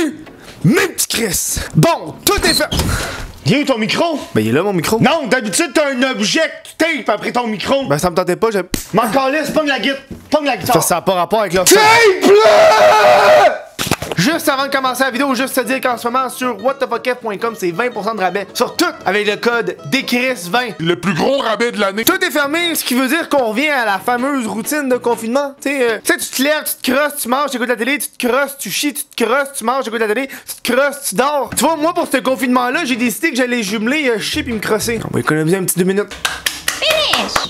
Salut! Mes petits Chris! Bon, tout est fait! Il est où ton micro? Ben, il est là, mon micro. Non, d'habitude, t'as un objet que tu tapes après ton micro. Ben, ça me tentait pas, j'ai. M'en calisse, pogne la guitare. Pogne la guitare. Ça n'a pas rapport avec l'offre. Tape-le! Juste avant de commencer la vidéo, juste te dire qu'en ce moment, sur whatthefuckf.com, c'est 20% de rabais sur tout avec le code DCHRIS20. Le plus gros rabais de l'année. Tout est fermé, ce qui veut dire qu'on revient à la fameuse routine de confinement. Tu sais, tu te lèves, tu te crosses, tu manges, tu écoutes la télé, tu te crosses, tu chies, tu te crosses, tu manges, tu écoutes la télé, tu te crosses, tu dors. Tu vois, moi, pour ce confinement-là, j'ai décidé que j'allais jumeler chier puis me crosser. On va économiser un petit 2 minutes.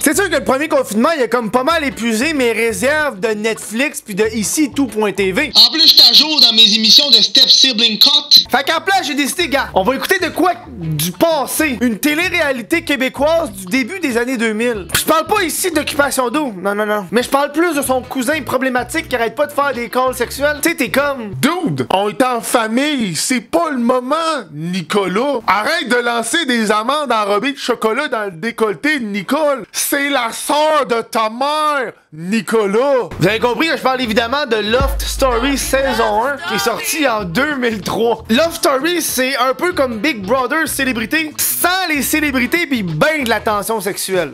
C'est sûr que le premier confinement, il a comme pas mal épuisé mes réserves de Netflix puis de ici tout.tv. En plus, je t'ajoute dans mes émissions de Step Sibling Cut. Fait qu'en place, j'ai décidé, gars, on va écouter de quoi du passé. Une télé-réalité québécoise du début des années 2000. Je parle pas ici d'Occupation d'eau, non. Mais je parle plus de son cousin problématique qui arrête pas de faire des calls sexuels. Tu sais, t'es comme... Dude, on est en famille, c'est pas le moment, Nicolas. Arrête de lancer des amandes enrobées de chocolat dans le décolleté de Nicole. C'est la sœur de ta mère, Nicolas. Vous avez compris que je parle évidemment de Loft Story saison 1 qui est sorti en 2003. Loft Story, c'est un peu comme Big Brother célébrité, sans les célébrités pis ben de la tension sexuelle.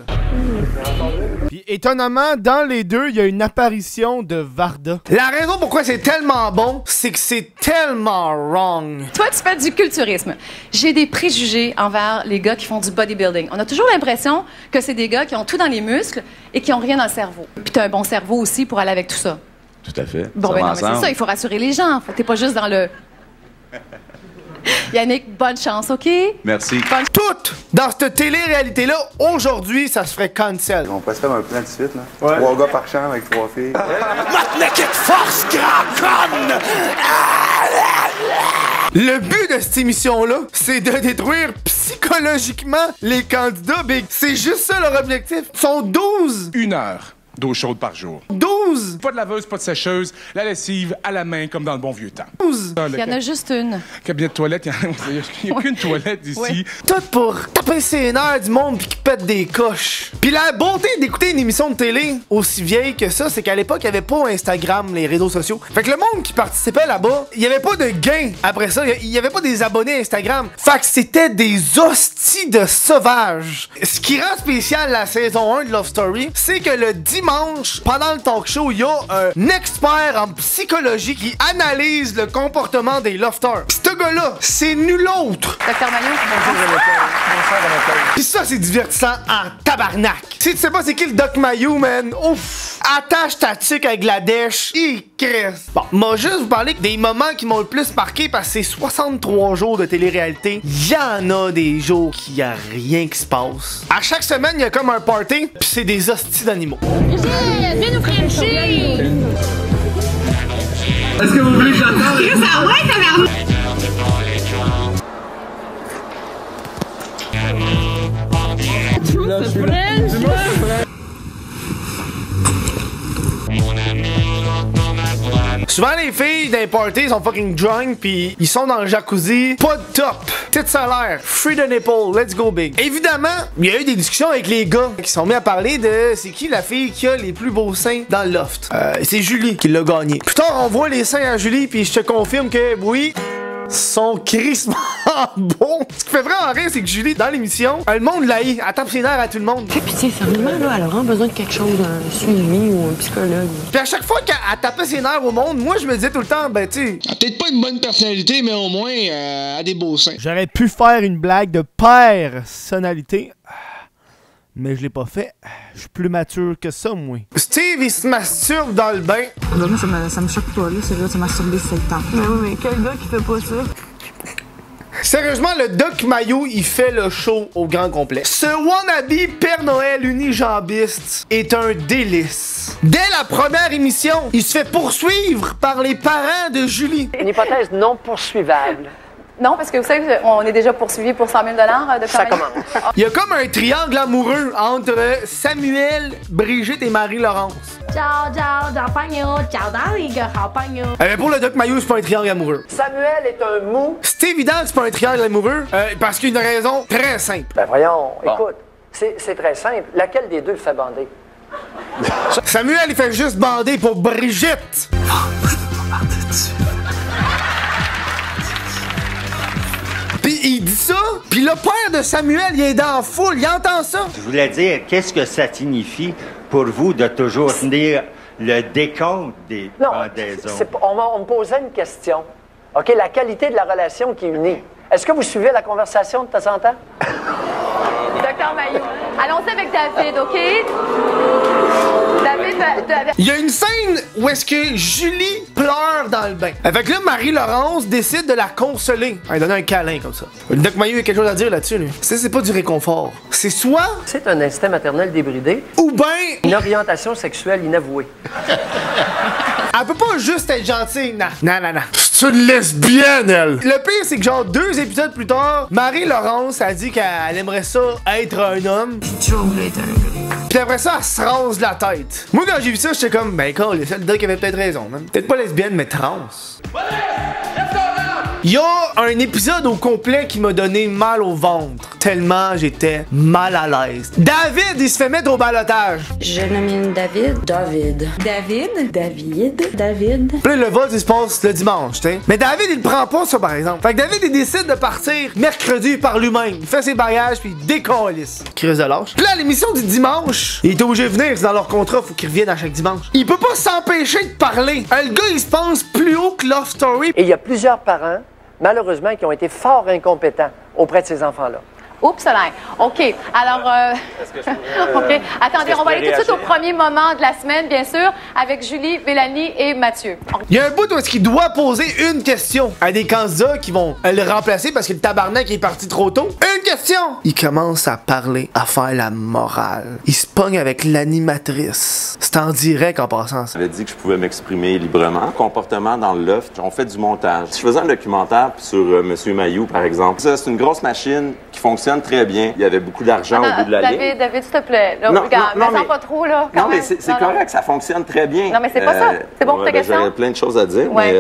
Puis étonnamment, dans les deux, il y a une apparition de Varda. La raison pourquoi c'est tellement bon, c'est que c'est tellement wrong. Toi, tu fais du culturisme. J'ai des préjugés envers les gars qui font du bodybuilding. On a toujours l'impression que c'est des gars qui ont tout dans les muscles et qui ont rien dans le cerveau. Puis t'as un bon cerveau aussi pour aller avec tout ça. Tout à fait. Bon, ben non, mais c'est ça, il faut rassurer les gens. T'es pas juste dans le... Yannick, bonne chance, OK? Merci. Tout dans cette télé-réalité-là, aujourd'hui, ça se ferait cancel. On pourrait se faire un plan de suite, là. Ouais. 3 gars par chambre avec 3 filles. Force, grand conne! Le but de cette émission-là, c'est de détruire psychologiquement les candidats, Big. C'est juste ça leur objectif. Ils sont 12! 1 heure d'eau chaude par jour. 12! Pas de laveuse, pas de sécheuse, la lessive à la main comme dans le bon vieux temps. 12! Il y en a juste une. Cabinet de toilette, il n'y a qu'une toilette ici. Oui. Tout pour taper ses nerfs du monde pis qui pète des coches. Pis la beauté d'écouter une émission de télé aussi vieille que ça, c'est qu'à l'époque, il n'y avait pas Instagram, les réseaux sociaux. Fait que le monde qui participait là-bas, il n'y avait pas de gains après ça. Il n'y avait pas des abonnés Instagram. Fait que c'était des hosties de sauvages. Ce qui rend spécial la saison 1 de Love Story, c'est que le dimanche, pendant le talk show, il y a un expert en psychologie qui analyse le comportement des lofters. Pis ce gars-là, c'est nul autre. Docteur Maillot, Pis ça, c'est divertissant en tabarnak. Si tu sais pas c'est qui le Doc Mayou, man, ouf, attache ta tuque avec la dèche, il cresse. Bon, moi juste vous parler des moments qui m'ont le plus marqué parce que c'est 63 jours de télé-réalité. Il y en a des jours qu'il y a rien qui se passe. À chaque semaine, il y a comme un party, pis c'est des hosties d'animaux. Viens nous frencher! Est-ce que vous voulez que j'attende? Chris, ah ouais, tabarnak! Souvent les filles d'un party sont fucking drunk pis ils sont dans le jacuzzi, pas de top, tête salaire, free the nipple, let's go big. Évidemment, il y a eu des discussions avec les gars qui sont mis à parler de c'est qui la fille qui a les plus beaux seins dans le loft. C'est Julie qui l'a gagné. Plus tard on voit les seins à Julie puis je te confirme que oui, sont crissement bons. Ce qui fait vraiment rire, c'est que Julie, dans l'émission, le monde l'haït. Elle tape ses nerfs à tout le monde. Fais pitié, sérieusement, là, elle a vraiment besoin de quelque chose, d'un suivi ou un psychologue. Puis à chaque fois qu'elle tapait ses nerfs au monde, moi, je me disais tout le temps, ben, tu sais... Elle a peut-être pas une bonne personnalité, mais au moins, elle a des beaux seins. J'aurais pu faire une blague de personnalité, mais je l'ai pas fait. Je suis plus mature que ça, moi. Steve, il se masturbe dans le bain. Ben, moi, ça me choque pas, là. C'est là, de se masturber, c'est le temps. Mais oui, mais quel gars qui fait pas ça? Sérieusement, le Doc Mayou, il fait le show au grand complet. Ce wannabe Père Noël unijambiste est un délice. Dès la première émission, il se fait poursuivre par les parents de Julie. Une hypothèse non poursuivable. Non, parce que vous savez, on est déjà poursuivi pour 100 000 de Ça commence. Il y a comme un triangle amoureux entre Samuel, Brigitte et Marie-Laurence. Ciao, ciao, Jalapagno, ciao, Daliga, Jalapagno. Mais pour le Doc Mayou, c'est pas un triangle amoureux. Samuel est un mou. C'est évident que c'est pas un triangle amoureux, parce qu'il y a une raison très simple. Ben voyons, écoute, c'est très simple. Laquelle des deux le fait bander? Samuel, il fait juste bander pour Brigitte. Puis il dit ça, puis le père de Samuel, il est dans la foule, il entend ça. Je voulais dire, qu'est-ce que ça signifie pour vous de toujours tenir le décompte des pendaisons? On me posait une question. OK, la qualité de la relation qui unit. Est-ce que vous suivez la conversation de temps en temps? Docteur Mailloux. Allons-y avec David, OK? David. Il y a une scène où est-ce que Julie pleure dans le bain. Avec là, Marie-Laurence décide de la consoler. Elle donne un câlin comme ça. Le Doc Mailloux a quelque chose à dire là-dessus, lui. C'est pas du réconfort. C'est soit... C'est un instinct maternel débridé. Ou ben... Une orientation sexuelle inavouée. Elle peut pas juste être gentille, non. C'est une lesbienne, elle! Le pire, c'est que genre 2 épisodes plus tard, Marie-Laurence a dit qu'elle aimerait ça être un homme. J'ai toujours voulu être un gars. Puis après ça, elle se rase la tête. Moi, quand j'ai vu ça, j'étais comme, ben, cool, le Doc avait peut-être raison, man. Peut-être pas lesbienne, mais trans. Il y a un épisode au complet qui m'a donné mal au ventre. Tellement j'étais mal à l'aise. David, il se fait mettre au balotage. Je nomine David. David. Puis là, le vote, il se passe le dimanche, t'sais. Mais David, il le prend pas, ça, par exemple. Fait que David, il décide de partir mercredi par lui-même. Il fait ses bagages, puis il décalisse. Crise de lâche. Puis là, l'émission du dimanche, il est obligé de venir. C'est dans leur contrat, faut qu'il revienne à chaque dimanche. Il peut pas s'empêcher de parler. Le gars, il se pense plus haut que Love Story. Et il y a plusieurs parents, malheureusement, qui ont été fort incompétents auprès de ces enfants-là. Oups, là. OK. Alors, OK. Attendez, on va aller tout de suite au premier moment de la semaine, bien sûr, avec Julie, Mélanie et Mathieu. Il y a un bout où est-ce qu'il doit poser une question à des candidats qui vont le remplacer parce que le tabarnak est parti trop tôt. Une question! Il commence à parler, à faire la morale. Il se pogne avec l'animatrice. C'est en direct en passant ça. J'avais dit que je pouvais m'exprimer librement. Comportement dans le loft, on fait du montage. Je faisais un documentaire sur Monsieur Mailloux, par exemple. Ça, c'est une grosse machine qui fonctionne très bien. Il y avait beaucoup d'argent au bout de la ligne. David, s'il te plaît. Là, regarde, mais pas trop, là. Non, mais c'est correct, ça fonctionne très bien. Non, mais c'est pas ça. C'est bon pour ta question? J'aurais plein de choses à dire, mais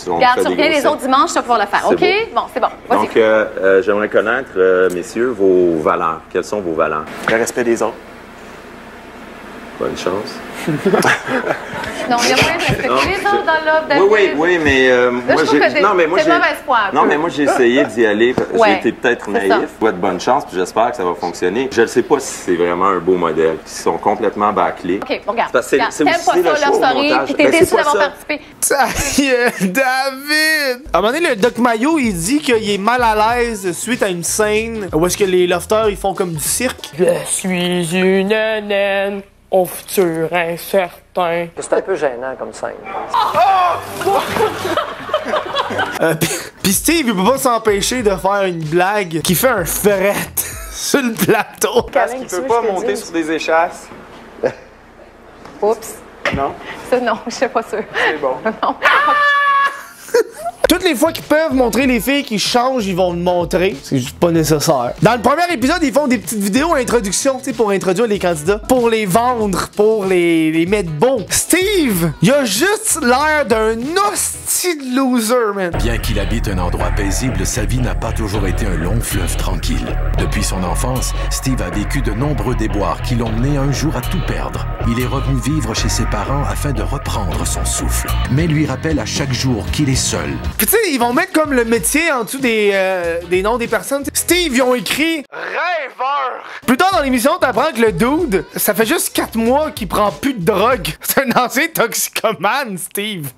on regarde, fait tu reviens les autres dimanches, tu vas pouvoir le faire, OK? Bon, c'est bon. Donc, j'aimerais connaître, messieurs, vos valeurs. Quelles sont vos valeurs? Le respect des autres. Bonne chance. Non, il y a moyen de respecter les autres dans l'offre, David. Oui, mais moi, j'ai... Non, mais moi, j'ai... mauvaise foi. Non, mais moi, j'ai essayé d'y aller. J'ai été peut-être naïf. Je souhaite bonne chance, puis j'espère que ça va fonctionner. Je ne sais pas si c'est vraiment un beau modèle. Ils sont complètement bâclés. OK, bon, regarde. C'est aussi t'aimes pas le ça, leur story, puis t'es déçu d'avoir participé. Ça y est, David! À un moment donné, le Doc Mailloux, il dit qu'il est mal à l'aise suite à une scène où est-ce que les lofters, ils font comme du cirque. Je suis une naine au futur incertain. C'est un peu gênant comme scène. Puis Steve, il peut pas s'empêcher de faire une blague qui fait un fret sur le plateau. Parce qu'il peut pas monter sur des échasses. Oups. Non? Ça, non, je suis pas sûre. C'est bon. Non. Toutes les fois qu'ils peuvent montrer les filles qui changent, ils vont le montrer. C'est juste pas nécessaire. Dans le premier épisode, ils font des petites vidéos à introduction, tu sais, pour introduire les candidats, pour les vendre, pour les mettre bons. Steve, il a juste l'air d'un hostie de loser, man. Bien qu'il habite un endroit paisible, sa vie n'a pas toujours été un long fleuve tranquille. Depuis son enfance, Steve a vécu de nombreux déboires qui l'ont mené un jour à tout perdre. Il est revenu vivre chez ses parents afin de reprendre son souffle, mais lui rappelle à chaque jour qu'il est seul. Puis tu sais, ils vont mettre comme le métier en dessous des noms des personnes. Steve, ils ont écrit rêveur. Plus tard dans l'émission, t'apprends que le dude, ça fait juste 4 mois qu'il prend plus de drogue. C'est un ancien toxicomane, Steve.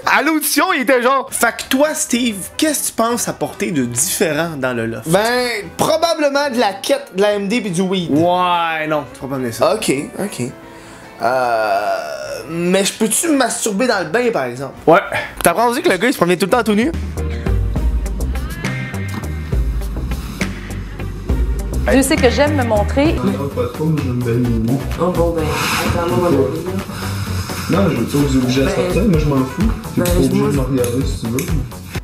À l'audition, il était genre, fait que toi, Steve, qu'est-ce que tu penses apporter de différent dans le loft? Ben, probablement de la quête, de la MD puis du weed. Ouais, non, tu vas pas mener ça. Ok. Mais je peux-tu me masturber dans le bain, par exemple? Ouais. T'apprends aussi que le gars, il se promenait tout le temps tout nu? Je sais que j'aime me montrer. Oh bon, ben, attends-moi, non, je veux dire, vous êtes obligé à sortir, moi je m'en fous. T'es pas obligé de me regarder si tu veux.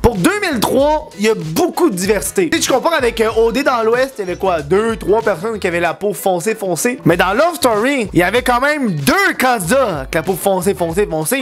Pour 2003, il y a beaucoup de diversité. Tu sais, tu compares avec OD dans l'Ouest, il y avait quoi? 2-3 personnes qui avaient la peau foncée. Mais dans Love Story, il y avait quand même 2 candidats avec la peau foncée,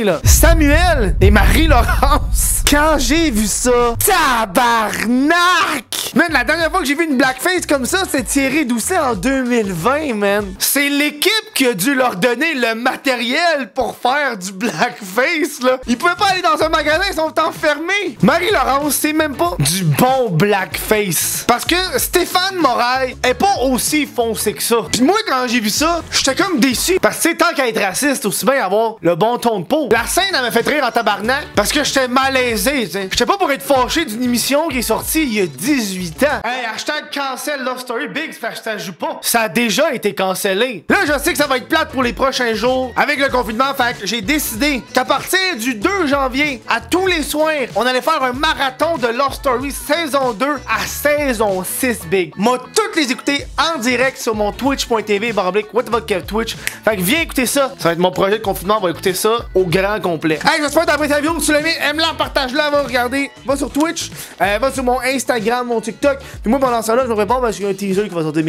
là. Samuel et Marie-Laurence. Quand j'ai vu ça, tabarnak! Man, la dernière fois que j'ai vu une blackface comme ça, c'est Thierry Doucet en 2020, man. C'est l'équipe qui a dû leur donner le matériel pour faire du blackface, là. Ils pouvaient pas aller dans un magasin, ils sont enfermés. Marie-Laurence Laurence, c'est même pas du bon blackface. Parce que Stéphane Moraille est pas aussi foncé que ça. Pis moi, quand j'ai vu ça, j'étais comme déçu. Parce que, tu sais, tant qu'à être raciste, aussi bien avoir le bon ton de peau. La scène, elle m'a fait rire en tabarnak parce que j'étais malaisé, tu sais. J'étais pas pour être fâché d'une émission qui est sortie il y a 18 ans. Hey, hashtag cancel Love Story Big, ça joue pas. Ça a déjà été cancellé. Là, je sais que ça va être plate pour les prochains jours avec le confinement, fait que j'ai décidé qu'à partir du 2 janvier, à tous les soirs, on allait faire un marathon de Love Story saison 2 à saison 6 Big. Moi, toutes les écouter en direct sur mon twitch.tv Twitch. Fait que viens écouter ça. Ça va être mon projet de confinement, on va écouter ça au grand complet. Hey, j'espère que t'as apprécié la vidéo. Si tu l'as aimé, aime-la, partage-la, va regarder. Va sur Twitch, va sur mon Instagram, mon TikTok. Puis moi, pendant ça là, je me prépare parce qu'il y a un teaser qui va sortir.